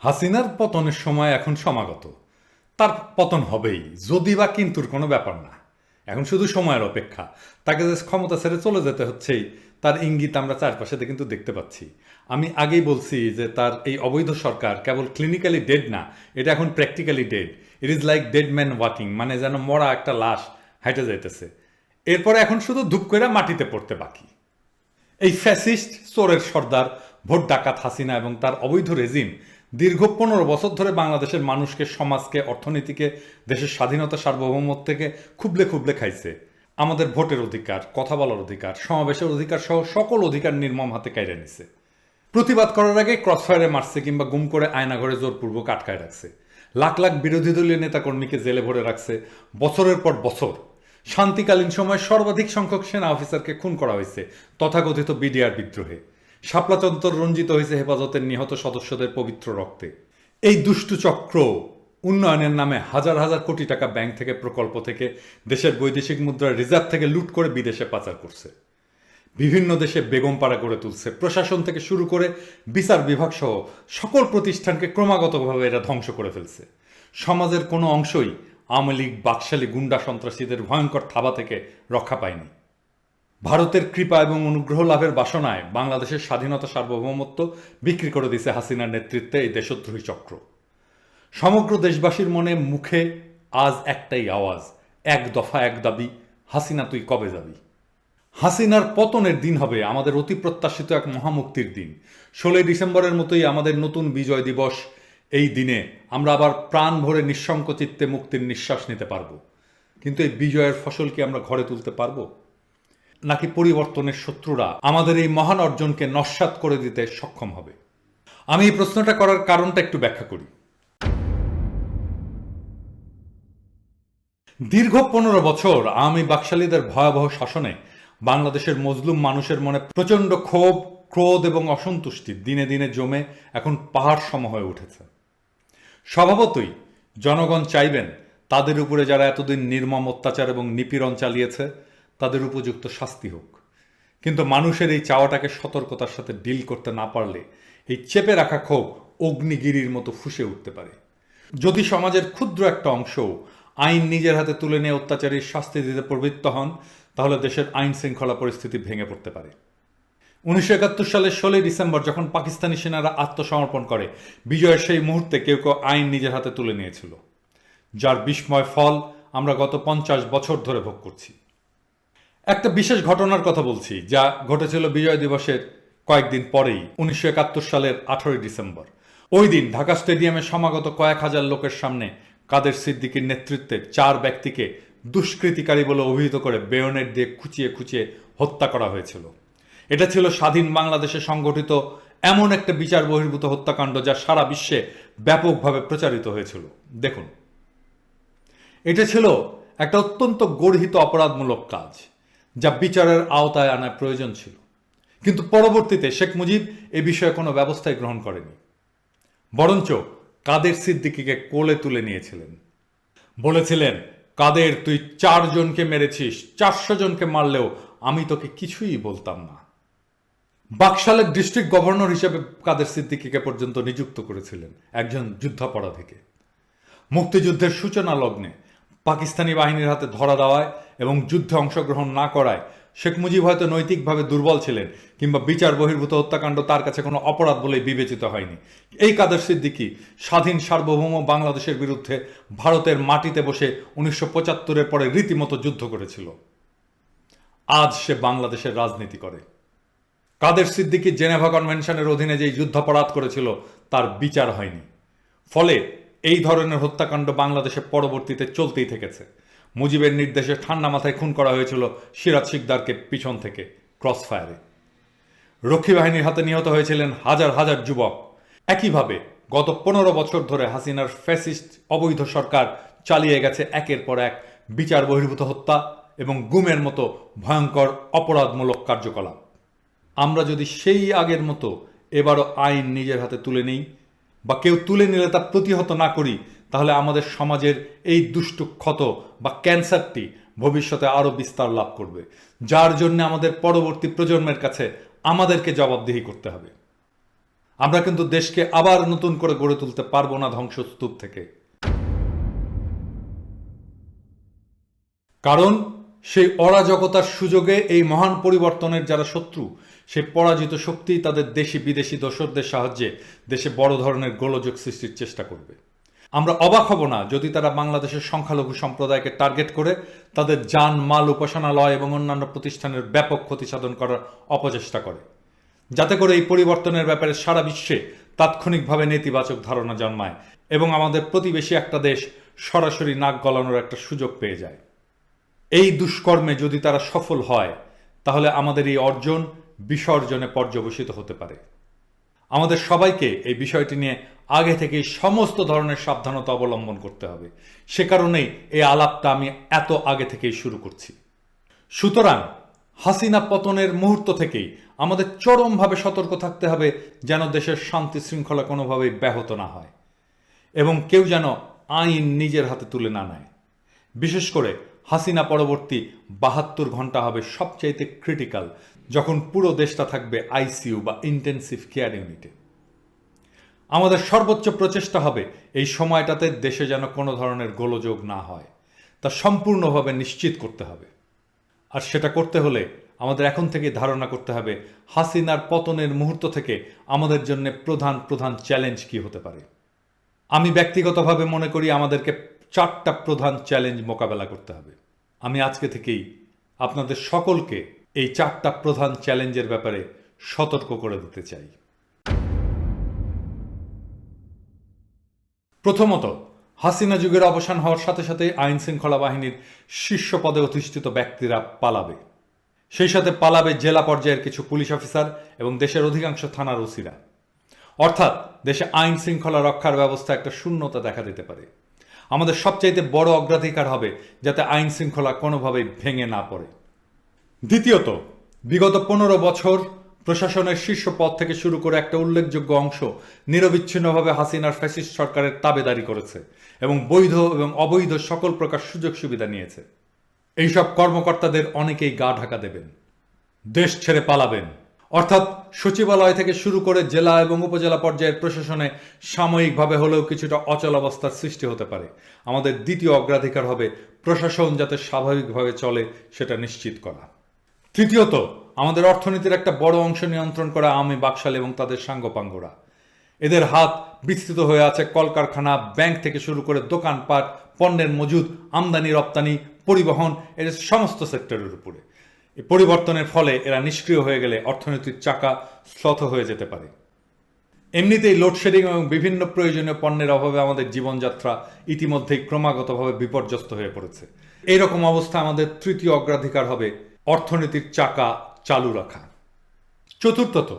হাসিনার পতনের সময় এখন সমাগত। তার পতন হবেই, যদি বা কিন্তুর কোনো ব্যাপার না। এখন শুধু সময়ের অপেক্ষা। তাকে যে ক্ষমতা ছেড়ে চলে যেতে হচ্ছেই, তার ইঙ্গিত আমরা চারপাশে কিন্তু দেখতে পাচ্ছি। আমি আগেই বলছি যে তার এই অবৈধ সরকার কেবল ক্লিনিক্যালি ডেড না, এটা এখন practically dead. It is like dead man walking, মানে যেন মরা একটা লাশ হাইটে যাইতেছে। এরপরে এখন শুধু ধূপ করে মাটিতে পড়তে বাকি। এই ফ্যাসিস্ট চোরের সর্দার ভোট ডাকাত হাসিনা এবং তার অবৈধ রেজিম দীর্ঘ 15 বছর ধরে বাংলাদেশের মানুষকে, সমাজকে, অর্থনীতিকে, দেশের স্বাধীনতা সার্বভৌমত্ব থেকে খুবলে খুবলে খাইছে। আমাদের ভোটের অধিকার, কথা বলার অধিকার, সমাবেশের অধিকার সহ সকল অধিকার নির্মম হাতে কাইরে নিছে। প্রতিবাদ করার আগে ক্রসফায়ারে মারছে কিংবা গুম করে আয়নাঘরে জোরপূর্বক আটকায় রাখছে। লাখ লাখ বিরোধী দলীয় নেতাকর্মীকে জেলে ভরে রাখছে বছরের পর বছর। শান্তিকালীন সময় সর্বাধিক সংখ্যক সেনা অফিসারকে খুন করা হয়েছে তথাকথিত বিডিআর বিদ্রোহে। শাপলা চত্বর রঞ্জিত হয়েছে হেফাজতের নিহত সদস্যদের পবিত্র রক্তে। এই দুষ্টু চক্র উন্নয়নের নামে হাজার হাজার কোটি টাকা ব্যাংক থেকে, প্রকল্প থেকে, দেশের বৈদেশিক মুদ্রার রিজার্ভ থেকে লুট করে বিদেশে পাচার করছে। বিভিন্ন দেশে বেগমপাড়া গড়ে তুলছে। প্রশাসন থেকে শুরু করে বিচার বিভাগ সহ সকল প্রতিষ্ঠানকে ক্রমাগতভাবে এরা ধ্বংস করে ফেলছে। সমাজের কোনো অংশই আওয়ামী লীগ, বাকশালী, গুন্ডা সন্ত্রাসীদের ভয়ঙ্কর থাবা থেকে রক্ষা পায়নি। ভারতের কৃপা এবং অনুগ্রহ লাভের বাসনায় বাংলাদেশের স্বাধীনতা সার্বভৌমত্ব বিক্রি করে দিছে হাসিনার নেতৃত্বে এই দেশদ্রোহী চক্র। সমগ্র দেশবাসীর মনে মুখে আজ একটাই আওয়াজ, এক দফা এক দাবি, হাসিনা তুই কবে যাবি। হাসিনার পতনের দিন হবে আমাদের অতি প্রত্যাশিত এক মহামুক্তির দিন। 16 ডিসেম্বরের মতোই আমাদের নতুন বিজয় দিবস। এই দিনে আমরা আবার প্রাণ ভরে নিঃশঙ্ক চিত্তে মুক্তির নিঃশ্বাস নিতে পারবো। কিন্তু এই বিজয়ের ফসল কি আমরা ঘরে তুলতে পারবো, নাকি পরিবর্তনের শত্রুরা আমাদের এই মহান অর্জনকে নস্যাৎ করে দিতে সক্ষম হবে? আমি এই প্রশ্নটা করার কারণটা একটু ব্যাখ্যা করি। দীর্ঘ 15 বছর আওয়ামী বাকশালীদের ভয়াবহ শাসনে বাংলাদেশের মজলুম মানুষের মনে প্রচণ্ড ক্ষোভ, ক্রোধ এবং অসন্তুষ্টি দিনে দিনে জমে এখন পাহাড় সম হয়ে উঠেছে। স্বভাবতই জনগণ চাইবেন তাদের উপরে যারা এতদিন নির্মম অত্যাচার এবং নিপীড়ন চালিয়েছে তাদের উপযুক্ত শাস্তি হোক। কিন্তু মানুষের এই চাওয়াটাকে সতর্কতার সাথে ডিল করতে না পারলে এই চেপে রাখা ক্ষোভ অগ্নিগিরির মতো ফুঁসে উঠতে পারে। যদি সমাজের ক্ষুদ্র একটা অংশ আইন নিজের হাতে তুলে নিয়ে অত্যাচারীর শাস্তি দিতে প্রবৃত্ত হন, তাহলে দেশের আইন শৃঙ্খলা পরিস্থিতি ভেঙে পড়তে পারে। 1971 সালের 16 ডিসেম্বর যখন পাকিস্তানি সেনারা আত্মসমর্পণ করে, বিজয়ের সেই মুহূর্তে কেউ কেউ আইন নিজের হাতে তুলে নিয়েছিল, যার বিস্ময় ফল আমরা গত 50 বছর ধরে ভোগ করছি। একটা বিশেষ ঘটনার কথা বলছি, যা ঘটেছিল বিজয় দিবসের কয়েকদিন পরেই, 1971 সালের 18 ডিসেম্বর। ওই দিন ঢাকা স্টেডিয়ামে সমাগত কয়েক হাজার লোকের সামনে কাদের সিদ্দিকীর নেতৃত্বে 4 ব্যক্তিকে দুষ্কৃতিকারী বলে অভিহিত করে বেয়নেট দিয়ে খুঁচিয়ে খুঁচিয়ে হত্যা করা হয়েছিল। এটা ছিল স্বাধীন বাংলাদেশে সংগঠিত এমন একটা বিচার বহির্ভূত হত্যাকাণ্ড যা সারা বিশ্বে ব্যাপকভাবে প্রচারিত হয়েছিল। দেখুন, এটা ছিল একটা অত্যন্ত গর্হিত অপরাধমূলক কাজ, যা বিচারের আওতায় আনার প্রয়োজন ছিল। কিন্তু পরবর্তীতে শেখ মুজিব এ বিষয়ে কোনো ব্যবস্থাই গ্রহণ করেনি, বরঞ্চ কাদের সিদ্দিকীকে কোলে তুলে নিয়েছিলেন। বলেছিলেন, কাদের, তুই 4 জনকে মেরেছিস, 400 জনকে মারলেও আমি তোকে কিছুই বলতাম না। বাকশালের ডিস্ট্রিক্ট গভর্নর হিসেবে কাদের সিদ্দিকীকে পর্যন্ত নিযুক্ত করেছিলেন, একজন যুদ্ধাপরাধীকে। মুক্তিযুদ্ধের সূচনা লগ্নে পাকিস্তানি বাহিনীর হাতে ধরা দেওয়ায় এবং যুদ্ধে অংশগ্রহণ না করায় শেখ মুজিব হয়তো নৈতিকভাবে দুর্বল ছিলেন, কিংবা বিচার বহির্ভূত হত্যাকাণ্ড তার কাছে কোনো অপরাধ বলেই বিবেচিত হয়নি। এই কাদের সিদ্দিকী স্বাধীন সার্বভৌম বাংলাদেশের বিরুদ্ধে ভারতের মাটিতে বসে 1975-এর পরে রীতিমতো যুদ্ধ করেছিল। আজ সে বাংলাদেশের রাজনীতি করে। কাদের সিদ্দিকী জেনেভা কনভেনশনের অধীনে যেই যুদ্ধাপরাধ করেছিল তার বিচার হয়নি। ফলে এই ধরনের হত্যাকাণ্ড বাংলাদেশে পরবর্তীতে চলতেই থেকেছে। মুজিবের নির্দেশে ঠান্ডা মাথায় খুন করা হয়েছিল সিরাজ শিকদারকে পিছন থেকে ক্রসফায়ারে। রক্ষী বাহিনীর হাতে নিহত হয়েছিলেন হাজার হাজার যুবক। একইভাবে গত 15 বছর ধরে হাসিনার ফ্যাসিস্ট অবৈধ সরকার চালিয়ে গেছে একের পর এক বিচার বহির্ভূত হত্যা এবং গুমের মতো ভয়ঙ্কর অপরাধমূলক কার্যকলাপ। আমরা যদি সেই আগের মতো এবারও আইন নিজের হাতে তুলে নিই, বা কেউ তুলে নিলে তা প্রতিহত না করি, তাহলে আমাদের সমাজের এই দুষ্টু ক্ষত বা ক্যান্সারটি ভবিষ্যতে আরও বিস্তার লাভ করবে, যার জন্য আমাদের পরবর্তী প্রজন্মের কাছে আমাদেরকে জবাবদিহি করতে হবে। আমরা কিন্তু দেশকে আবার নতুন করে গড়ে তুলতে পারবো না ধ্বংসস্তূপ থেকে। কারণ সেই অরাজকতার সুযোগে এই মহান পরিবর্তনের যারা শত্রু, সেই পরাজিত শক্তি তাদের দেশি বিদেশি দোসরদের সাহায্যে দেশে বড় ধরনের গোলযোগ সৃষ্টির চেষ্টা করবে। আমরা অবাক হব না যদি তারা বাংলাদেশের সংখ্যালঘু সম্প্রদায়কে টার্গেট করে তাদের জান মাল উপাসনালয় এবং অন্যান্য প্রতিষ্ঠানের ব্যাপক ক্ষতি সাধন করার অপচেষ্টা করে, যাতে করে এই পরিবর্তনের ব্যাপারে সারা বিশ্বে তাৎক্ষণিকভাবে নেতিবাচক ধারণা জন্মায় এবং আমাদের প্রতিবেশী একটা দেশ সরাসরি নাক গলানোর একটা সুযোগ পেয়ে যায়। এই দুষ্কর্মে যদি তারা সফল হয় তাহলে আমাদের এই অর্জন বিসর্জনে পর্যবসিত হতে পারে। আমাদের সবাইকে এই বিষয়টি নিয়ে আগে থেকেই সমস্ত ধরনের সাবধানতা অবলম্বন করতে হবে। সে কারণেই এই আলাপটা আমি এত আগে থেকেই শুরু করছি। সুতরাং হাসিনা পতনের মুহূর্ত থেকেই আমাদের চরমভাবে সতর্ক থাকতে হবে যেন দেশের শান্তি শৃঙ্খলা কোনোভাবেই ব্যাহত না হয় এবং কেউ যেন আইন নিজের হাতে তুলে না নেয়। বিশেষ করে হাসিনা পরবর্তী ৭২ ঘন্টা হবে সবচাইতে ক্রিটিক্যাল, যখন পুরো দেশটা থাকবে আইসিইউ বা ইন্টেনসিভ কেয়ার ইউনিটে। আমাদের সর্বোচ্চ প্রচেষ্টা হবে এই সময়টাতে দেশে যেন কোনো ধরনের গোলযোগ না হয় তা সম্পূর্ণভাবে নিশ্চিত করতে হবে। আর সেটা করতে হলে আমাদের এখন থেকে ধারণা করতে হবে হাসিনার পতনের মুহূর্ত থেকে আমাদের জন্য প্রধান প্রধান চ্যালেঞ্জ কি হতে পারে। আমি ব্যক্তিগতভাবে মনে করি আমাদেরকে 4টা প্রধান চ্যালেঞ্জ মোকাবেলা করতে হবে। আমি আজকে থেকেই আপনাদের সকলকে এই 4টা প্রধান চ্যালেঞ্জের ব্যাপারে সতর্ক করে দিতে চাই। প্রথমত, হাসিনা যুগের অবসান হওয়ার সাথে সাথে আইন শৃঙ্খলা বাহিনীর শীর্ষ পদে অধিষ্ঠিত ব্যক্তিরা পালাবে। সেই সাথে পালাবে জেলা পর্যায়ের কিছু পুলিশ অফিসার এবং দেশের অধিকাংশ থানার ওসিরা। অর্থাৎ দেশে আইন শৃঙ্খলা রক্ষার ব্যবস্থা একটা শূন্যতা দেখা দিতে পারে। আমাদের সবচাইতে বড় অগ্রাধিকার হবে যাতে আইন শৃঙ্খলা কোনোভাবেই ভেঙে না পড়ে। দ্বিতীয়ত, বিগত 15 বছর প্রশাসনের শীর্ষ পদ থেকে শুরু করে একটা উল্লেখযোগ্য অংশ নিরবিচ্ছিন্নভাবে হাসিনার ফ্যাসিস্ট সরকারের তাবেদারি করেছে এবং বৈধ এবং অবৈধ সকল প্রকার সুযোগ সুবিধা নিয়েছে। এইসব কর্মকর্তাদের অনেকেই গা ঢাকা দেবেন, দেশ ছেড়ে পালাবেন। অর্থাৎ সচিবালয় থেকে শুরু করে জেলা এবং উপজেলা পর্যায়ের প্রশাসনে সাময়িকভাবে হলেও কিছুটা অচল অবস্থার সৃষ্টি হতে পারে। আমাদের দ্বিতীয় অগ্রাধিকার হবে প্রশাসন যাতে স্বাভাবিকভাবে চলে সেটা নিশ্চিত করা। তৃতীয়ত, আমাদের অর্থনীতির একটা বড় অংশ নিয়ন্ত্রণ করা আওয়ামী বাকশাল এবং তাদের সাঙ্গপাঙ্গরা। এদের হাত বিস্তৃত হয়ে আছে কলকারখানা, ব্যাংক থেকে শুরু করে দোকানপাট, পণ্যের মজুদ, আমদানি রপ্তানি, পরিবহন, এর সমস্ত সেক্টরের উপরে। এই পরিবর্তনের ফলে এরা নিষ্ক্রিয় হয়ে গেলে অর্থনীতির চাকা শ্লথ হয়ে যেতে পারে। এমনিতেই লোডশেডিং এবং বিভিন্ন প্রয়োজনীয় পণ্যের অভাবে আমাদের জীবনযাত্রা ইতিমধ্যেই ক্রমাগতভাবে বিপর্যস্ত হয়ে পড়েছে। এইরকম অবস্থা আমাদের তৃতীয় অগ্রাধিকার হবে অর্থনীতির চাকা চালু রাখা। চতুর্থত,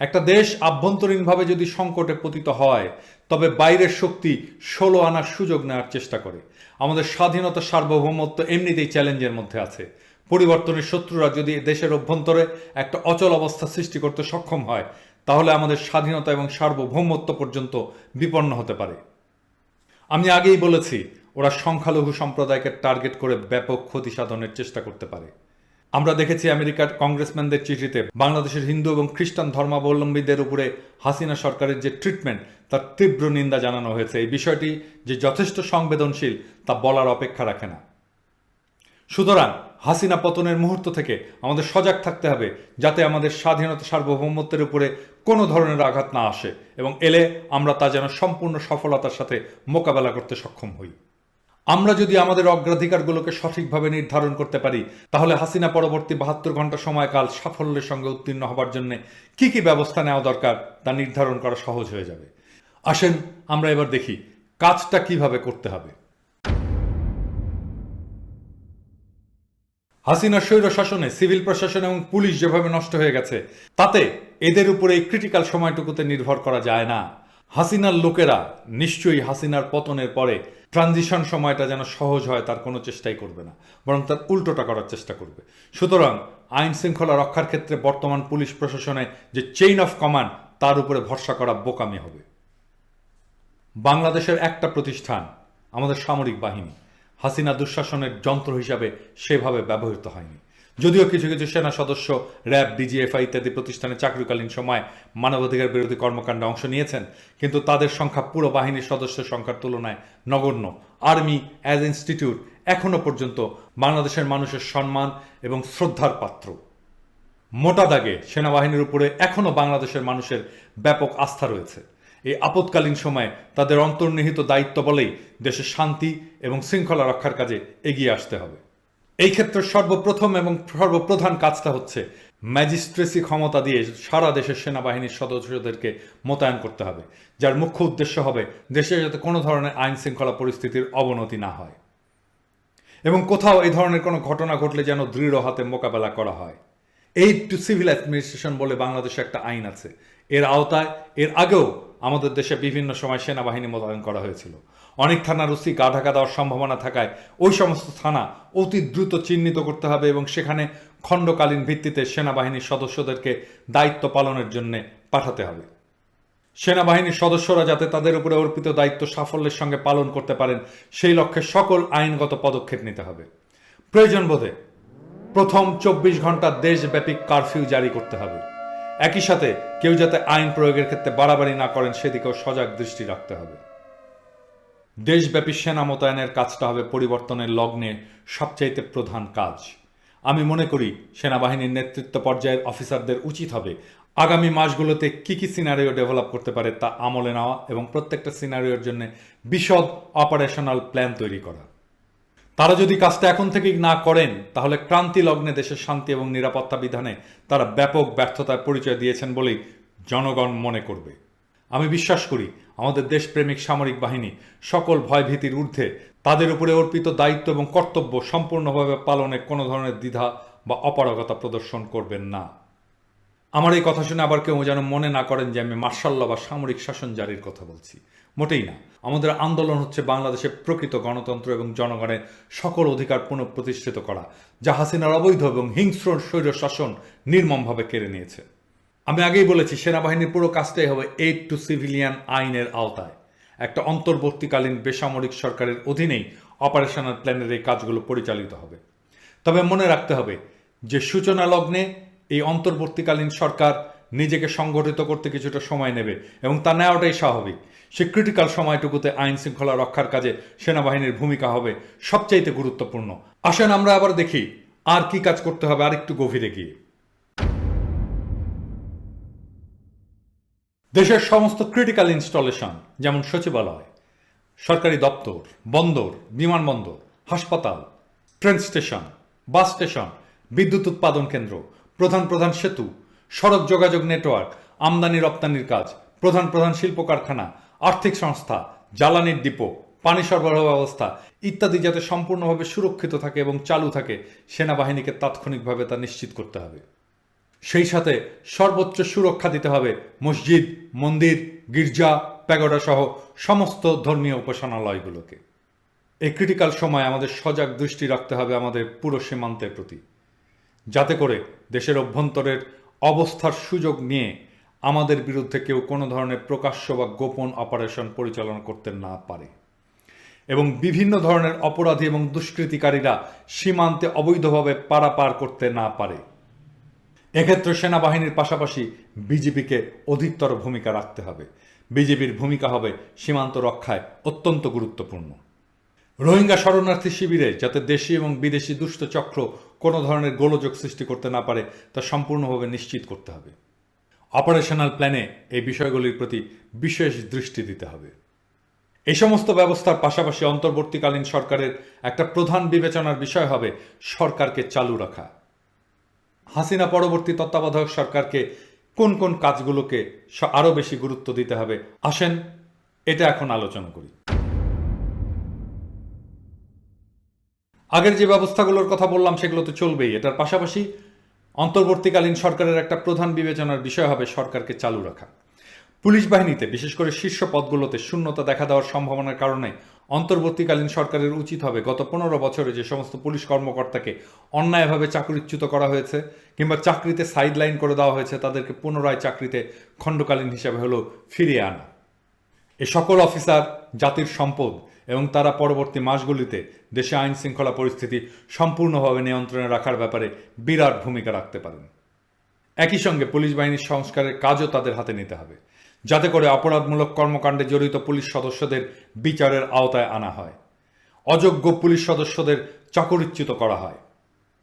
একটা দেশ আভ্যন্তরীণভাবে যদি সংকটে পতিত হয় তবে বাইরের শক্তি 16 আনার সুযোগ নেওয়ার চেষ্টা করে। আমাদের স্বাধীনতা সার্বভৌমত্ব এমনিতেই চ্যালেঞ্জের মধ্যে আছে। পরিবর্তনের শত্রুরা যদি দেশের অভ্যন্তরে একটা অচল অবস্থা সৃষ্টি করতে সক্ষম হয় তাহলে আমাদের স্বাধীনতা এবং সার্বভৌমত্ব পর্যন্ত বিপন্ন হতে পারে। আমি আগেই বলেছি ওরা সংখ্যালঘু সম্প্রদায়কে টার্গেট করে ব্যাপক ক্ষতি সাধনের চেষ্টা করতে পারে। আমরা দেখেছি আমেরিকার কংগ্রেসম্যানদের চিঠিতে বাংলাদেশের হিন্দু এবং খ্রিস্টান ধর্মাবলম্বীদের উপরে হাসিনা সরকারের যে ট্রিটমেন্ট তার তীব্র নিন্দা জানানো হয়েছে। এই বিষয়টি যে যথেষ্ট সংবেদনশীল তা বলার অপেক্ষা রাখে না। সুতরাং হাসিনা পতনের মুহূর্ত থেকে আমাদের সজাগ থাকতে হবে যাতে আমাদের স্বাধীনতা সার্বভৌমত্বের উপরে কোনো ধরনের আঘাত না আসে এবং এলে আমরা তা যেন সম্পূর্ণ সফলতার সাথে মোকাবেলা করতে সক্ষম হই। আমরা যদি আমাদের অগ্রাধিকারগুলোকে সঠিকভাবে নির্ধারণ করতে পারি তাহলে হাসিনা পরবর্তী ৭২ ঘন্টা সময়কাল সাফল্যের সঙ্গে উত্তীর্ণ হবার জন্য কি কি ব্যবস্থা নেওয়া দরকার তা নির্ধারণ করা সহজ হয়ে যাবে। আসেন আমরা এবার দেখি কাজটা কিভাবে করতে হবে। হাসিনার স্বৈর শাসনে সিভিল প্রশাসন এবং পুলিশ যেভাবে নষ্ট হয়ে গেছে তাতে এদের উপরে এই ক্রিটিক্যাল সময়টুকুতে নির্ভর করা যায় না। হাসিনার লোকেরা নিশ্চয়ই হাসিনার পতনের পরে ট্রানজিশন সময়টা যেন সহজ হয় তার কোনো চেষ্টাই করবে না, বরং তার উল্টোটা করার চেষ্টা করবে। সুতরাং আইন শৃঙ্খলা রক্ষার ক্ষেত্রে বর্তমান পুলিশ প্রশাসনে যে চেইন অফ কমান্ড তার উপরে ভরসা করা বোকামি হবে। বাংলাদেশের একটা প্রতিষ্ঠান, আমাদের সামরিক বাহিনী, হাসিনা দুঃশাসনের যন্ত্র হিসাবে সেভাবে ব্যবহৃত হয়নি। যদিও কিছু কিছু সেনা সদস্য র্যাব, ডিজিএফআই ইত্যাদি প্রতিষ্ঠানে চাকরিকালীন সময় মানবাধিকার বিরোধী কর্মকাণ্ডে অংশ নিয়েছেন, কিন্তু তাদের সংখ্যা পুরো বাহিনীর সদস্যের সংখ্যার তুলনায় নগণ্য। আর্মি অ্যাজ ইনস্টিটিউট এখনো পর্যন্ত বাংলাদেশের মানুষের সম্মান এবং শ্রদ্ধার পাত্র। মোটা দাগে সেনাবাহিনীর উপরে এখনো বাংলাদেশের মানুষের ব্যাপক আস্থা রয়েছে। এই আপৎকালীন সময়ে তাদের অন্তর্নিহিত দায়িত্ব বলেই দেশের শান্তি এবং শৃঙ্খলা রক্ষার কাজে এগিয়ে আসতে হবে। এই ক্ষেত্রে সর্বপ্রথম এবং সর্বপ্রধান কাজটা হচ্ছে ম্যাজিস্ট্রেসি ক্ষমতা দিয়ে সারা দেশের সেনাবাহিনীর সদস্যদেরকে মোতায়েন করতে হবে, যার মুখ্য উদ্দেশ্য হবে দেশে যাতে কোনো ধরনের আইন শৃঙ্খলা পরিস্থিতির অবনতি না হয় এবং কোথাও এই ধরনের কোনো ঘটনা ঘটলে যেন দৃঢ় হাতে মোকাবেলা করা হয়। এইড টু সিভিল অ্যাডমিনিস্ট্রেশন বলে বাংলাদেশে একটা আইন আছে। এর আওতায় এর আগেও আমাদের দেশে বিভিন্ন সময় সেনাবাহিনী মোতায়েন করা হয়েছিল। অনেক থানার ওসি গা ঢাকা দেওয়ার সম্ভাবনা থাকায় ওই সমস্ত থানা অতি দ্রুত চিহ্নিত করতে হবে এবং সেখানে খণ্ডকালীন ভিত্তিতে সেনাবাহিনীর সদস্যদেরকে দায়িত্ব পালনের জন্য পাঠাতে হবে। সেনাবাহিনীর সদস্যরা যাতে তাদের উপরে অর্পিত দায়িত্ব সাফল্যের সঙ্গে পালন করতে পারেন সেই লক্ষ্যে সকল আইনগত পদক্ষেপ নিতে হবে। প্রয়োজন বোধে প্রথম 24 ঘন্টা দেশব্যাপী কারফিউ জারি করতে হবে। একই সাথে কেউ যাতে আইন প্রয়োগের ক্ষেত্রে বাড়াবাড়ি না করেন সেদিকেও সজাগ দৃষ্টি রাখতে হবে। দেশব্যাপী সেনা মোতায়েনের কাজটা হবে পরিবর্তনের লগ্নে সবচাইতে প্রধান কাজ। আমি মনে করি সেনাবাহিনীর নেতৃত্ব পর্যায়ের অফিসারদের উচিত হবে আগামী মাসগুলোতে কি কি সিনারিও ডেভেলপ করতে পারে তা আমলে নেওয়া এবং প্রত্যেকটা সিনারিওর জন্য বিশদ অপারেশনাল প্ল্যান তৈরি করা। তারা যদি কাজটা এখন থেকেই না করেন তাহলে ক্রান্তি লগ্নে দেশের শান্তি এবং নিরাপত্তা বিধানে তারা ব্যাপক ব্যর্থতার পরিচয় দিয়েছেন বলেই জনগণ মনে করবে। আমি বিশ্বাস করি আমাদের দেশপ্রেমিক সামরিক বাহিনী সকল ভয়ভীতির ঊর্ধ্বে তাদের উপরে অর্পিত দায়িত্ব এবং কর্তব্য সম্পূর্ণভাবে পালনে কোনো ধরনের দ্বিধা বা অপারগতা প্রদর্শন করবেন না। আমার এই কথা শুনে আবার কেউ যেন মনে না করেন যে আমি মার্শাল ল বা সামরিক শাসন জারির কথা বলছি। মোটেই না। আমাদের আন্দোলন হচ্ছে বাংলাদেশের প্রকৃত গণতন্ত্র এবং জনগণের সকল অধিকার পুনঃপ্রতিষ্ঠিত করা, যা হাসিনার অবৈধ এবং হিংস্র স্বৈর শাসন নির্মমভাবে কেড়ে নিয়েছে। আমি আগেই বলেছি সেনাবাহিনীর পুরো কাজটাই হবে এইড টু সিভিলিয়ান আইনের আওতায়। একটা অন্তর্বর্তীকালীন বেসামরিক সরকারের অধীনেই অপারেশনাল প্ল্যানের এই কাজগুলো পরিচালিত হবে। তবে মনে রাখতে হবে যে সূচনা লগ্নে এই অন্তর্বর্তীকালীন সরকার নিজেকে সংগঠিত করতে কিছুটা সময় নেবে এবং তা নেওয়াটাই স্বাভাবিক। সে ক্রিটিক্যাল সময়টুকুতে আইন শৃঙ্খলা রক্ষার কাজে সেনাবাহিনীর ভূমিকা হবে সবচাইতে গুরুত্বপূর্ণ। আসেন আমরা আবার দেখি আর কি কাজ করতে হবে আরেকটু গভীরে গিয়ে। দেশের সমস্ত ক্রিটিক্যাল ইনস্টলেশন যেমন সচিবালয়, সরকারি দপ্তর, বন্দর, বিমানবন্দর, হাসপাতাল, ট্রেন স্টেশন, বাস স্টেশন, বিদ্যুৎ উৎপাদন কেন্দ্র, প্রধান প্রধান সেতু, সড়ক যোগাযোগ নেটওয়ার্ক, আমদানি রপ্তানির কাজ, প্রধান প্রধান শিল্প কারখানা, আর্থিক সংস্থা, জ্বালানির ডিপো, পানি সরবরাহ ব্যবস্থা ইত্যাদি যাতে সম্পূর্ণভাবে সুরক্ষিত থাকে এবং চালু থাকে সেনাবাহিনীকে তাৎক্ষণিকভাবে তা নিশ্চিত করতে হবে। সেই সাথে সর্বোচ্চ সুরক্ষা দিতে হবে মসজিদ, মন্দির, গির্জা, প্যাগোডা সহ সমস্ত ধর্মীয় উপাসনালয়গুলোকে। এই ক্রিটিক্যাল সময় আমাদের সজাগ দৃষ্টি রাখতে হবে আমাদের পুরো সীমান্তের প্রতি, যাতে করে দেশের অভ্যন্তরের অবস্থার সুযোগ নিয়ে আমাদের বিরুদ্ধে কেউ কোনো ধরনের প্রকাশ্য বা গোপন অপারেশন পরিচালনা করতে না পারে এবং বিভিন্ন ধরনের অপরাধী এবং দুষ্কৃতিকারীরা সীমান্তে অবৈধভাবে পারাপার করতে না পারে। এক্ষেত্রে সেনাবাহিনীর পাশাপাশি বিজিবিকে অধিকতর ভূমিকা রাখতে হবে। বিজিবির ভূমিকা হবে সীমান্ত রক্ষায় অত্যন্ত গুরুত্বপূর্ণ। রোহিঙ্গা শরণার্থী শিবিরে যাতে দেশি এবং বিদেশি দুষ্ট চক্র কোনো ধরনের গোলযোগ সৃষ্টি করতে না পারে তা সম্পূর্ণভাবে নিশ্চিত করতে হবে। অপারেশনাল প্ল্যানে এই বিষয়গুলির প্রতি বিশেষ দৃষ্টি দিতে হবে। এই সমস্ত ব্যবস্থার পাশাপাশি অন্তর্বর্তীকালীন সরকারের একটা প্রধান বিবেচনার বিষয় হবে সরকারকে চালু রাখা। হাসিনা পরবর্তী তত্ত্বাবধায়ক সরকারকে কোন কোন কাজগুলোকে আরও বেশি গুরুত্ব দিতে হবে আসেন এটা এখন আলোচনা করি। আগের যে ব্যবস্থাগুলোর কথা বললাম সেগুলো তো চলবেই। এটার পাশাপাশি অন্তর্বর্তীকালীন সরকারের একটা প্রধান বিবেচনার বিষয় হবে সরকারকে চালু রাখা। পুলিশ বাহিনীতে বিশেষ করে শীর্ষ পদগুলোতে শূন্যতা দেখা দেওয়ার সম্ভাবনার কারণে অন্তর্বর্তীকালীন সরকারের উচিত হবে গত 15 বছরে যে সমস্ত পুলিশ কর্মকর্তাকে অন্যায়ভাবে চাকরিচ্যুত করা হয়েছে কিংবা চাকরিতে সাইডলাইন করে দেওয়া হয়েছে তাদেরকে পুনরায় চাকরিতে খণ্ডকালীন হিসাবে হলেও ফিরিয়ে আনা। এ সকল অফিসার জাতির সম্পদ এবং তারা পরবর্তী মাসগুলিতে দেশে আইন শৃঙ্খলা পরিস্থিতি সম্পূর্ণভাবে নিয়ন্ত্রণে রাখার ব্যাপারে বিরাট ভূমিকা রাখতে পারেন। একই সঙ্গে পুলিশ বাহিনীর সংস্কারের কাজও তাদের হাতে নিতে হবে, যাতে করে অপরাধমূলক কর্মকাণ্ডে জড়িত পুলিশ সদস্যদের বিচারের আওতায় আনা হয়, অযোগ্য পুলিশ সদস্যদের চাকরিচ্যুত করা হয়,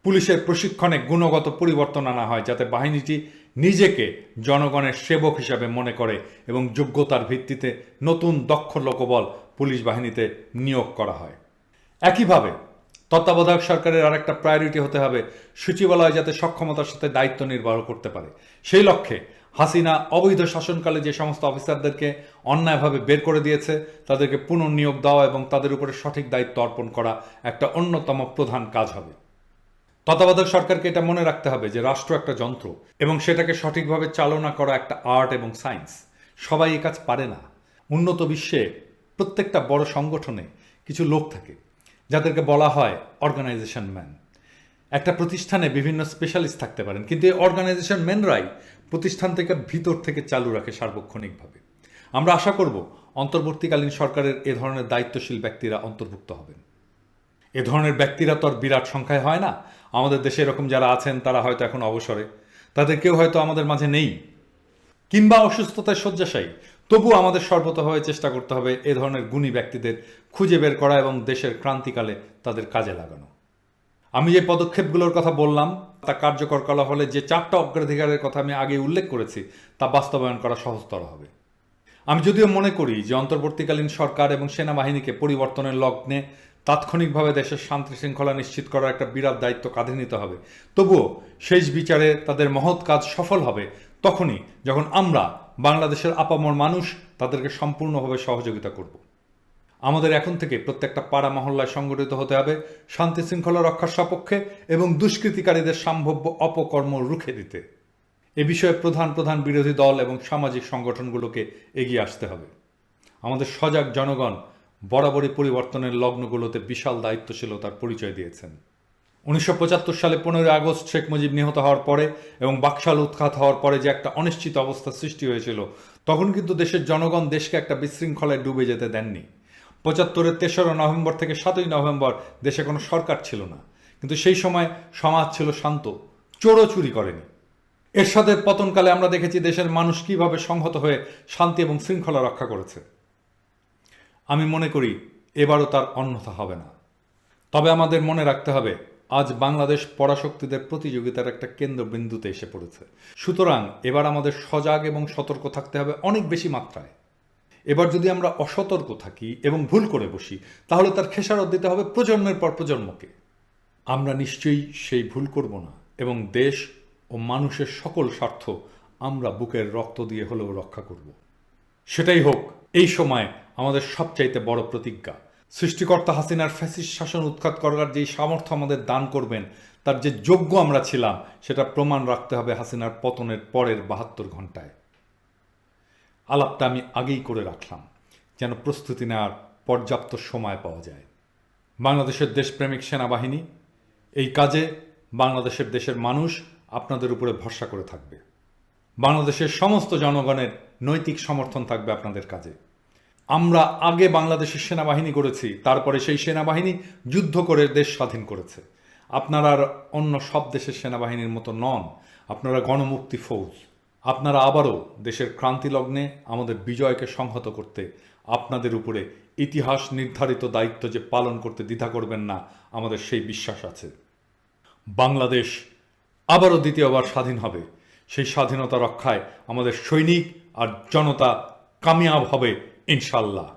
পুলিশের প্রশিক্ষণে গুণগত পরিবর্তন আনা হয়, যাতে বাহিনীটি নিজেকে জনগণের সেবক হিসাবে মনে করে এবং যোগ্যতার ভিত্তিতে নতুন দক্ষ লোকবল পুলিশ বাহিনীতে নিয়োগ করা হয়। একইভাবে তত্ত্বাবধায়ক সরকারের আরেকটা প্রায়োরিটি হতে হবে সচিবালয় যাতে সক্ষমতার সাথে দায়িত্ব নির্বাহ করতে পারে। সেই লক্ষ্যে হাসিনা অবৈধ শাসনকালে যে সমস্ত অফিসারদেরকে অন্যায়ভাবে বের করে দিয়েছে তাদেরকে পুনর্নিয়োগ দেওয়া এবং তাদের উপরে সঠিক দায়িত্ব অর্পণ করা একটা অন্যতম প্রধান কাজ হবে। তত্ত্বাবধায়ক সরকারকে এটা মনে রাখতে হবে যে রাষ্ট্র একটা যন্ত্র এবং সেটাকে সঠিকভাবে চালনা করা একটা আর্ট এবং সায়েন্স। সবাই এই কাজ পারে না। উন্নত বিশ্বে প্রত্যেকটা বড় সংগঠনে কিছু লোক থাকে যাদেরকে বলা হয় অর্গানাইজেশন ম্যান। একটা প্রতিষ্ঠানে বিভিন্ন স্পেশালিস্ট থাকতে পারেন, কিন্তু এই অর্গানাইজেশন ম্যানরাই প্রতিষ্ঠান থেকে ভিতর থেকে চালু রাখে সার্বক্ষণিকভাবে। আমরা আশা করব অন্তর্বর্তীকালীন সরকারের এ ধরনের দায়িত্বশীল ব্যক্তিরা অন্তর্ভুক্ত হবেন। এ ধরনের ব্যক্তিরা তো আর বিরাট সংখ্যায় হয় না। আমাদের দেশে এরকম যারা আছেন তারা হয়তো এখন অবসরে, তাদের কেউ হয়তো আমাদের মাঝে নেই কিংবা অসুস্থতায় শয্যাশায়ী। তবু আমাদের সর্বতভাবে চেষ্টা করতে হবে এ ধরনের গুণী ব্যক্তিদের খুঁজে বের করা এবং দেশের ক্রান্তিকালে তাদের কাজে লাগানো। আমি যে পদক্ষেপগুলোর কথা বললাম তা কার্যকর করা হলে যে 4টা অগ্রাধিকারের কথা আমি আগে উল্লেখ করেছি তা বাস্তবায়ন করা সহজতর হবে। আমি যদিও মনে করি যে অন্তর্বর্তীকালীন সরকার এবং সেনাবাহিনীকে পরিবর্তনের লগ্নে তাৎক্ষণিকভাবে দেশের শান্তি শৃঙ্খলা নিশ্চিত করার একটা বিরাট দায়িত্ব কাঁধে নিতে হবে, তবুও শেষ বিচারে তাদের মহৎ কাজ সফল হবে তখনই যখন আমরা বাংলাদেশের আপামর মানুষ তাদেরকে সম্পূর্ণভাবে সহযোগিতা করব। আমাদের এখন থেকে প্রত্যেকটা পাড়া মহল্লায় সংগঠিত হতে হবে শান্তি শৃঙ্খলা রক্ষার সপক্ষে এবং দুষ্কৃতিকারীদের সম্ভাব্য অপকর্ম রুখে দিতে। এ বিষয়ে প্রধান প্রধান বিরোধী দল এবং সামাজিক সংগঠনগুলোকে এগিয়ে আসতে হবে। আমাদের সজাগ জনগণ বরাবরই পরিবর্তনের লগ্নগুলোতে বিশাল দায়িত্বশীলতার পরিচয় দিয়েছেন। 1975 সালে 15 আগস্ট শেখ মুজিব নিহত হওয়ার পরে এবং বাকশাল উৎখাত হওয়ার পরে যে একটা অনিশ্চিত অবস্থা সৃষ্টি হয়েছিল, তখন কিন্তু দেশের জনগণ দেশকে একটা বিশৃঙ্খলায় ডুবে যেতে দেননি। 75-এর 3রা নভেম্বর থেকে 7ই নভেম্বর দেশে কোনো সরকার ছিল না, কিন্তু সেই সময় সমাজ ছিল শান্ত, চোরও চুরি করেনি। এরশাদের পতনকালে আমরা দেখেছি দেশের মানুষ কিভাবে সংহত হয়ে শান্তি এবং শৃঙ্খলা রক্ষা করেছে। আমি মনে করি এবারও তার অন্যথা হবে না। তবে আমাদের মনে রাখতে হবে আজ বাংলাদেশ পরাশক্তিদের প্রতিযোগিতার একটা কেন্দ্রবিন্দুতে এসে পড়েছে। সুতরাং এবার আমাদের সজাগ এবং সতর্ক থাকতে হবে অনেক বেশি মাত্রায়। এবার যদি আমরা অসতর্ক থাকি এবং ভুল করে বসি তাহলে তার খেসারত দিতে হবে প্রজন্মের পর প্রজন্মকে। আমরা নিশ্চয়ই সেই ভুল করব না এবং দেশ ও মানুষের সকল স্বার্থ আমরা বুকের রক্ত দিয়ে হলেও রক্ষা করব। সেটাই হোক এই সময় আমাদের সবচাইতে বড় প্রতিজ্ঞা। সৃষ্টিকর্তা হাসিনার ফ্যাসিস্ট শাসন উৎখাত করার যেই সামর্থ্য আমাদের দান করবেন তার যে যোগ্য আমরা ছিলাম সেটা প্রমাণ রাখতে হবে হাসিনার পতনের পরের 72 ঘন্টায়। আলাপটা আমি আগেই করে রাখলাম যেন প্রস্তুতি নেওয়ার পর্যাপ্ত সময় পাওয়া যায়। বাংলাদেশের দেশপ্রেমিক সেনাবাহিনী এই কাজে বাংলাদেশের দেশের মানুষ আপনাদের উপরে ভরসা করে থাকবে। বাংলাদেশের সমস্ত জনগণের নৈতিক সমর্থন থাকবে আপনাদের কাজে। আমরা আগে বাংলাদেশের সেনাবাহিনী গড়েছি, তারপরে সেই সেনাবাহিনী যুদ্ধ করে দেশ স্বাধীন করেছে। আপনারা আর অন্য সব দেশের সেনাবাহিনীর মতো নন, আপনারা গণমুক্তি ফৌজ। আপনারা আবারও দেশের ক্রান্তি লগ্নে আমাদের বিজয়কে সংহত করতে আপনাদের উপরে ইতিহাস নির্ধারিত দায়িত্ব যে পালন করতে দ্বিধা করবেন না, আমাদের সেই বিশ্বাস আছে। বাংলাদেশ আবারও দ্বিতীয়বার স্বাধীন হবে। সেই স্বাধীনতা রক্ষায় আমাদের সৈনিক আর জনতা কামিয়াব হবে ইনশাল্লাহ।